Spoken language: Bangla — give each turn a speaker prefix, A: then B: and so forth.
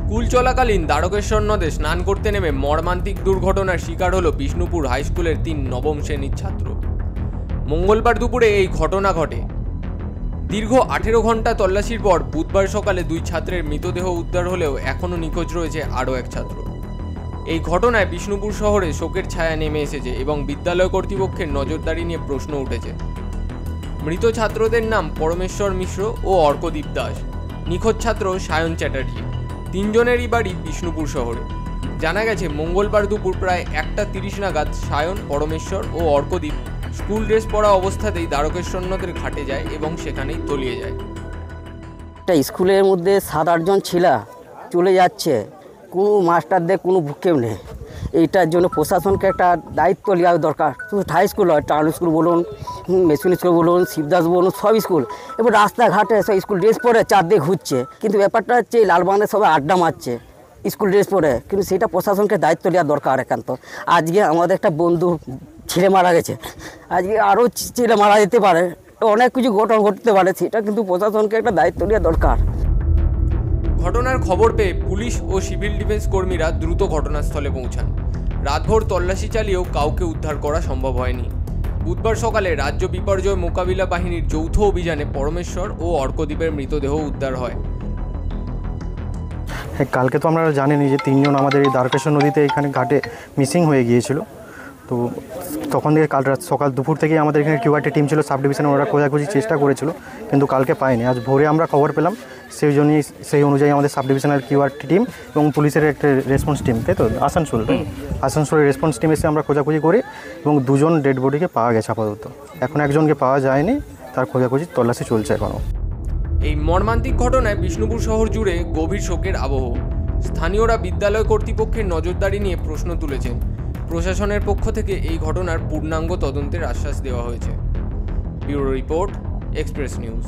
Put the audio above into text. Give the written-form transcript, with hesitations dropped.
A: স্কুল চলাকালীন দ্বারকেশ্বর নদে স্নান করতে নেমে মর্মান্তিক দুর্ঘটনার শিকার হলো বিষ্ণুপুর হাই স্কুলের 3 নবম শ্রেণীর ছাত্র। মঙ্গলবার দুপুরে এই ঘটনা ঘটে। দীর্ঘ 18 ঘন্টা তল্লাশির পর বুধবার সকালে 2 ছাত্রের মৃতদেহ উদ্ধার হলেও এখনও নিখোঁজ রয়েছে আরও এক ছাত্র। এই ঘটনায় বিষ্ণুপুর শহরে শোকের ছায়া নেমে এসেছে এবং বিদ্যালয় কর্তৃপক্ষের নজরদারি নিয়ে প্রশ্ন উঠেছে। মৃত ছাত্রদের নাম পরমেশ্বর মিশ্র ও অর্কদীপ দাস। নিখোঁজ ছাত্র সায়ন চ্যাটার্জি। 3 জনেরই বাড়ি বিষ্ণুপুর শহরে। জানা গেছে মঙ্গলবার দুপুর প্রায় 1:30 নাগাদ সায়ন, পরমেশ্বর ও অর্কদীপ স্কুল ড্রেস পরা অবস্থাতেই দ্বারকেশ্বর নদের ঘাটে যায় এবং সেখানেই তলিয়ে যায়।
B: একটা স্কুলের মধ্যে 7-8 জন ছেলে চলে যাচ্ছে, কোনো মাস্টারদের কোনো ভূক্ষেপ নেই। এইটার জন্য প্রশাসনকে একটা দায়িত্ব নেওয়া দরকার। শুধু হাই স্কুল হয়, টাউন স্কুল বলুন, মেশিন স্কুল বলুন, শিবদাস বলুন, সব স্কুল এবার রাস্তাঘাটে সব স্কুল ড্রেস পরে চারদিকে ঘুরছে, কিন্তু ব্যাপারটা হচ্ছে লালবাগানে সবাই আড্ডা মারছে স্কুল ড্রেস পরে, কিন্তু সেটা প্রশাসনকে দায়িত্ব নেওয়া দরকার একান্ত। আজকে আমাদের একটা বন্ধু ছেলে মারা গেছে, আজকে আরও ছেলে মারা যেতে পারে, অনেক কিছু ঘটনা ঘটতে পারে, সেটা কিন্তু প্রশাসনকে একটা দায়িত্ব নেওয়া দরকার।
A: ঘটনার খবর পেয়ে পুলিশ ও সিভিল ডিফেন্স কর্মীরা দ্রুত ঘটনাস্থলে পৌঁছান। রাতভর তল্লাশি চালিয়েও কাউকে উদ্ধার করা সম্ভব হয়নি। বুধবার সকালে রাজ্য বিপর্যয় মোকাবিলা বাহিনীর যৌথ অভিযানে পরমেশ্বর ও অর্কদীপের মৃতদেহ উদ্ধার হয়।
C: কালকে তো আমরা জানিনি যে 3 জন আমাদের এই দ্বারকেশ্বর নদীতে এখানে ঘাটে মিসিং হয়ে গিয়েছিল। তো তখন থেকে কাল রাত সকাল দুপুর থেকেই আমাদের এখানে কিউআরটি টিম ছিল সাব ডিভিশনে, ওরা খোঁজাখুঁজি চেষ্টা করেছিল কিন্তু কালকে পায়নি। আজ ভোরে আমরা খবর পেলাম, সেই অনুযায়ী আমাদের সাব ডিভিশনাল কিউআরটি টিম এবং পুলিশের একটা রেসপন্স টিম, তাই তো আসানসোলের রেসপন্স টিম এসে আমরা খোঁজাখুঁজি করি এবং 2 জন ডেড বডিকে পাওয়া গেছে আপাতত। এখন একজনকে পাওয়া যায়নি, তার খোঁজাখুঁজি তল্লাশি চলছে এখনও।
A: এই মর্মান্তিক ঘটনায় বিষ্ণুপুর শহর জুড়ে গভীর শোকের আবহ। স্থানীয়রা বিদ্যালয় কর্তৃপক্ষের নজরদারি নিয়ে প্রশ্ন তুলেছেন। প্রশাসনের পক্ষ থেকে এই ঘটনার পূর্ণাঙ্গ তদন্তের আশ্বাস দেওয়া হয়েছে। Bureau report, express news.